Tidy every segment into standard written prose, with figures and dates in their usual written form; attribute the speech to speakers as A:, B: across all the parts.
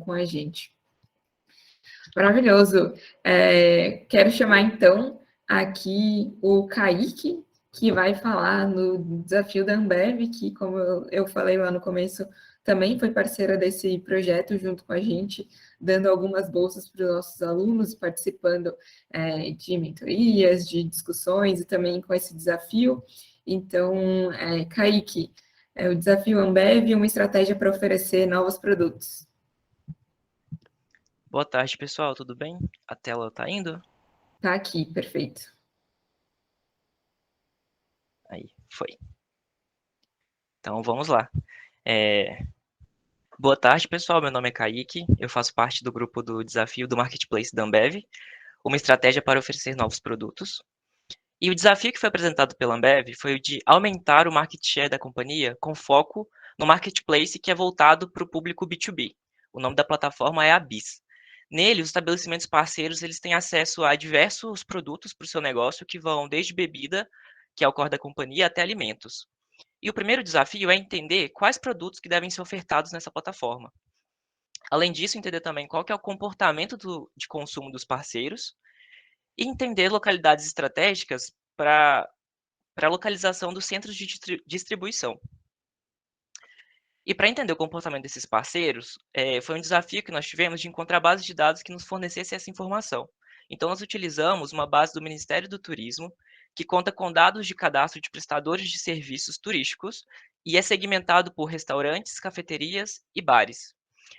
A: com a gente. Maravilhoso. Quero chamar, então, aqui o Kaique, que vai falar no desafio da Ambev, que, como eu falei lá no começo, também foi parceira desse projeto junto com a gente, dando algumas bolsas para os nossos alunos, participando de mentorias, de discussões e também com esse desafio. Então, Kaique, o desafio Ambev, uma estratégia para oferecer novos produtos.
B: Boa tarde, pessoal, tudo bem? A tela tá indo?
A: Tá aqui, perfeito.
B: Aí, foi. Então, vamos lá. Boa tarde, pessoal, meu nome é Kaique, eu faço parte do grupo do Desafio do Marketplace da Ambev, uma estratégia para oferecer novos produtos. E o desafio que foi apresentado pela Ambev foi o de aumentar o market share da companhia com foco no marketplace que é voltado para o público B2B. O nome da plataforma é a BIS. Nele, os estabelecimentos parceiros eles têm acesso a diversos produtos para o seu negócio que vão desde bebida, que é o core da companhia, até alimentos. E o primeiro desafio é entender quais produtos que devem ser ofertados nessa plataforma. Além disso, entender também qual que é o comportamento de consumo dos parceiros e entender localidades estratégicas para a localização dos centros de distribuição. E para entender o comportamento desses parceiros, foi um desafio que nós tivemos de encontrar bases de dados que nos fornecesse essa informação. Então, nós utilizamos uma base do Ministério do Turismo, que conta com dados de cadastro de prestadores de serviços turísticos e é segmentado por restaurantes, cafeterias e bares.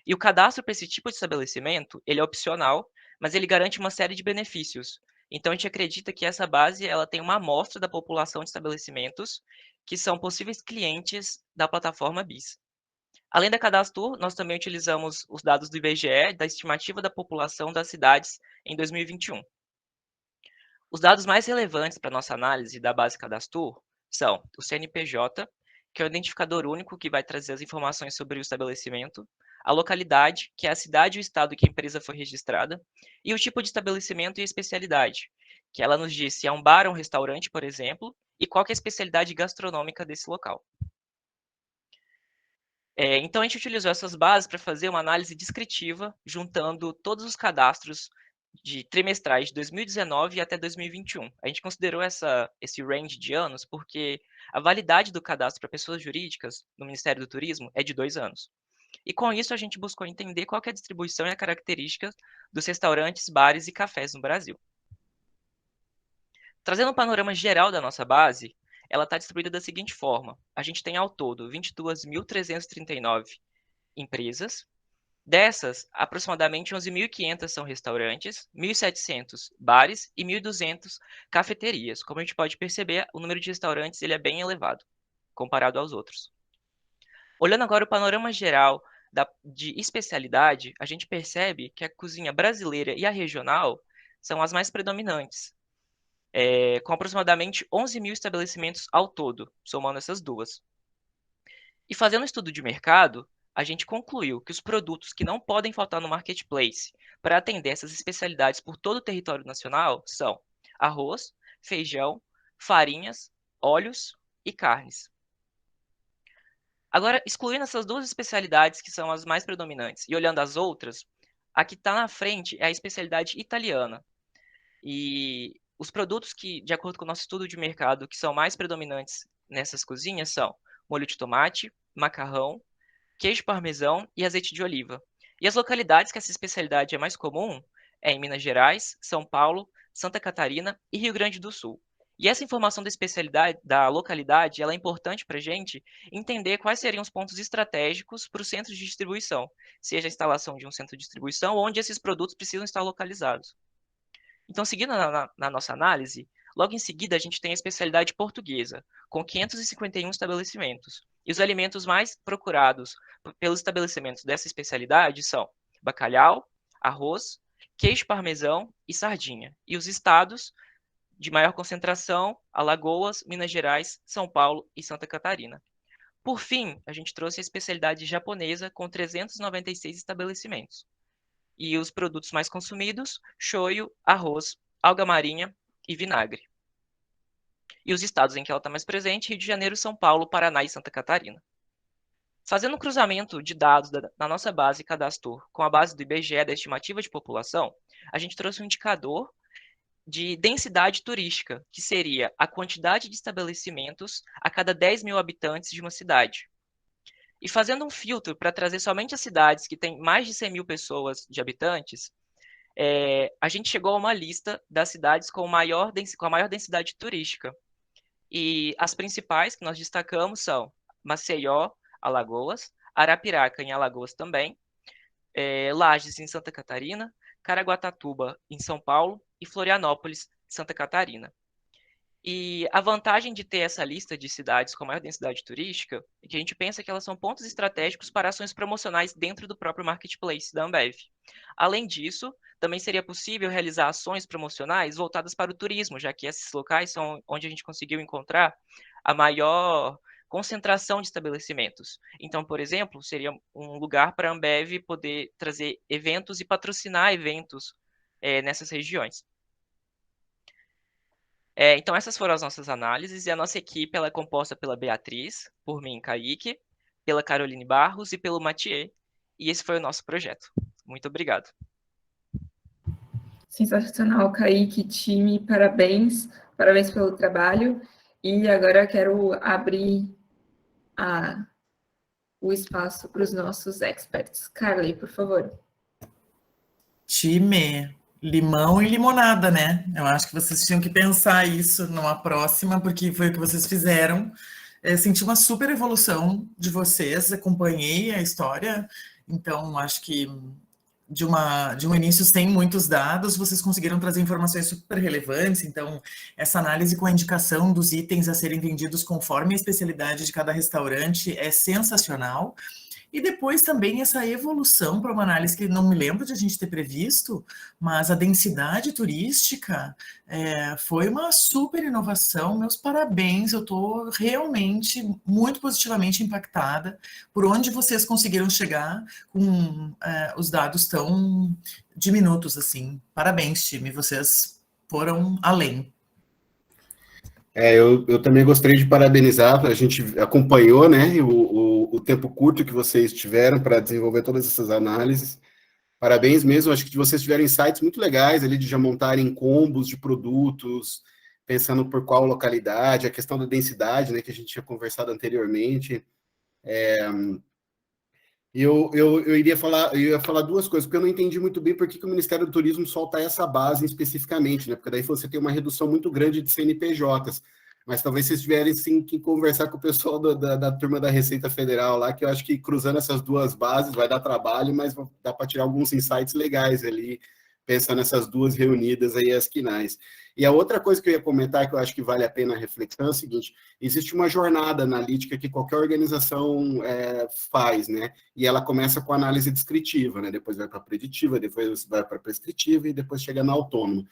B: E o cadastro para esse tipo de estabelecimento, ele é opcional, mas ele garante uma série de benefícios. Então, a gente acredita que essa base ela tem uma amostra da população de estabelecimentos que são possíveis clientes da plataforma BIS. Além da Cadastur, nós também utilizamos os dados do IBGE, da estimativa da população das cidades em 2021. Os dados mais relevantes para nossa análise da base Cadastur são o CNPJ, que é o identificador único que vai trazer as informações sobre o estabelecimento, a localidade, que é a cidade e o estado que a empresa foi registrada, e o tipo de estabelecimento e a especialidade, que ela nos diz se é um bar ou um restaurante, por exemplo, e qual que é a especialidade gastronômica desse local. Então, a gente utilizou essas bases para fazer uma análise descritiva, juntando todos os cadastros de trimestrais de 2019 até 2021. A gente considerou esse range de anos porque a validade do cadastro para pessoas jurídicas no Ministério do Turismo é de 2 anos. E com isso, a gente buscou entender qual que é a distribuição e a característica dos restaurantes, bares e cafés no Brasil. Trazendo um panorama geral da nossa base, ela está distribuída da seguinte forma: a gente tem ao todo 22.339 empresas. Dessas, aproximadamente 11.500 são restaurantes, 1.700 bares e 1.200 cafeterias. Como a gente pode perceber, o número de restaurantes ele é bem elevado, comparado aos outros. Olhando agora o panorama geral de especialidade, a gente percebe que a cozinha brasileira e a regional são as mais predominantes, com aproximadamente 11 mil estabelecimentos ao todo, somando essas duas. E fazendo um estudo de mercado, a gente concluiu que os produtos que não podem faltar no marketplace para atender essas especialidades por todo o território nacional são arroz, feijão, farinhas, óleos e carnes. Agora, excluindo essas duas especialidades que são as mais predominantes e olhando as outras, a que está na frente é a especialidade italiana. E os produtos que, de acordo com o nosso estudo de mercado, que são mais predominantes nessas cozinhas são molho de tomate, macarrão, queijo parmesão e azeite de oliva. E as localidades que essa especialidade é mais comum é em Minas Gerais, São Paulo, Santa Catarina e Rio Grande do Sul. E essa informação da especialidade, da localidade, ela é importante para a gente entender quais seriam os pontos estratégicos para o centro de distribuição, seja a instalação de um centro de distribuição, onde esses produtos precisam estar localizados. Então, seguindo na nossa análise, logo em seguida a gente tem a especialidade portuguesa, com 551 estabelecimentos. E os alimentos mais procurados pelos estabelecimentos dessa especialidade são bacalhau, arroz, queijo parmesão e sardinha. E os estados de maior concentração, Alagoas, Minas Gerais, São Paulo e Santa Catarina. Por fim, a gente trouxe a especialidade japonesa com 396 estabelecimentos. E os produtos mais consumidos, shoyu, arroz, alga marinha e vinagre. E os estados em que ela está mais presente, Rio de Janeiro, São Paulo, Paraná e Santa Catarina. Fazendo um cruzamento de dados da nossa base Cadastor com a base do IBGE da estimativa de população, a gente trouxe um indicador de densidade turística, que seria a quantidade de estabelecimentos a cada 10 mil habitantes de uma cidade. E fazendo um filtro para trazer somente as cidades que têm mais de 100 mil pessoas de habitantes, a gente chegou a uma lista das cidades com a maior densidade turística. E as principais que nós destacamos são Maceió, Alagoas, Arapiraca, em Alagoas também, Lages, em Santa Catarina, Caraguatatuba, em São Paulo, e Florianópolis, Santa Catarina. E a vantagem de ter essa lista de cidades com maior densidade turística é que a gente pensa que elas são pontos estratégicos para ações promocionais dentro do próprio marketplace da Ambev. Além disso, também seria possível realizar ações promocionais voltadas para o turismo, já que esses locais são onde a gente conseguiu encontrar a maior concentração de estabelecimentos. Então, por exemplo, seria um lugar para a Ambev poder trazer eventos e patrocinar eventos nessas regiões. Então, essas foram as nossas análises, e a nossa equipe ela é composta pela Beatriz, por mim, Kaique, pela Caroline Barros e pelo Mathieu, e esse foi o nosso projeto. Muito obrigado.
A: Sensacional, Kaique, time, parabéns, parabéns pelo trabalho, e agora eu quero abrir o espaço para os nossos experts. Carly, por favor.
C: Time, limão e limonada, né? Eu acho que vocês tinham que pensar isso numa próxima, porque foi o que vocês fizeram. Senti uma super evolução de vocês, acompanhei a história, então acho que de um início sem muitos dados, vocês conseguiram trazer informações super relevantes, então essa análise com a indicação dos itens a serem vendidos conforme a especialidade de cada restaurante é sensacional. E depois também essa evolução para uma análise que não me lembro de a gente ter previsto, mas a densidade turística foi uma super inovação. Meus parabéns, eu estou realmente muito positivamente impactada por onde vocês conseguiram chegar com os dados tão diminutos assim. Parabéns, time, vocês foram além.
D: Eu também gostaria de parabenizar, a gente acompanhou, né, o tempo curto que vocês tiveram para desenvolver todas essas análises. Parabéns mesmo, acho que vocês tiveram insights muito legais ali de já montarem combos de produtos, pensando por qual localidade, a questão da densidade, né, que a gente tinha conversado anteriormente. Eu ia falar duas coisas, porque eu não entendi muito bem por que o Ministério do Turismo solta essa base especificamente, né? Porque daí você tem uma redução muito grande de CNPJs. Mas talvez vocês tiverem sim que conversar com o pessoal da turma da Receita Federal lá, que eu acho que cruzando essas duas bases vai dar trabalho, mas dá para tirar alguns insights legais ali, pensando nessas duas reunidas aí, as quinais. E a outra coisa que eu ia comentar, que eu acho que vale a pena a reflexão, é o seguinte: existe uma jornada analítica que qualquer organização faz, né? E ela começa com análise descritiva, né? Depois vai para preditiva, depois vai para prescritiva e depois chega na autônoma.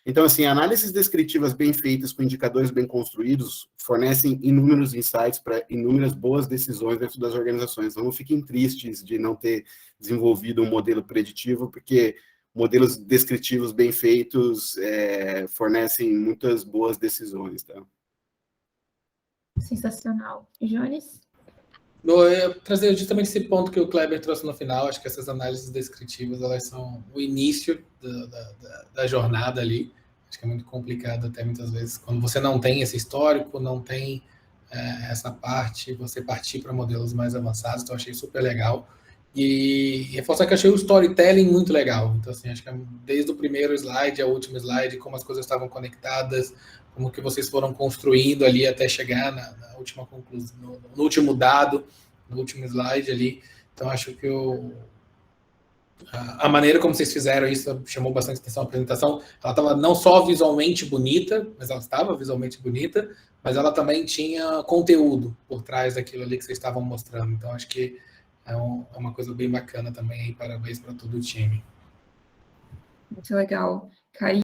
D: Então, assim, análises descritivas bem feitas, com indicadores bem construídos, fornecem inúmeros insights para inúmeras boas decisões dentro das organizações. Então, não fiquem tristes de não ter desenvolvido um modelo preditivo, porque modelos descritivos bem feitos fornecem muitas boas decisões, tá?
A: Sensacional. Jones?
E: Eu ia trazer justamente esse ponto que o Kleber trouxe no final. Acho que essas análises descritivas, elas são o início da jornada ali. Acho que é muito complicado até muitas vezes, quando você não tem esse histórico, não tem essa parte, você partir para modelos mais avançados. Então, achei super legal. E reforçar que eu achei o storytelling muito legal. Então, assim, acho que desde o primeiro slide ao último slide, como as coisas estavam conectadas, como que vocês foram construindo ali até chegar na última conclusão, no último dado, no último slide ali. Então, acho que a maneira como vocês fizeram isso chamou bastante atenção. A apresentação, ela estava não só visualmente bonita, mas ela estava visualmente bonita, mas ela também tinha conteúdo por trás daquilo ali que vocês estavam mostrando. Então, acho que é uma coisa bem bacana também. Parabéns para todo o time.
A: Muito legal. Kaique?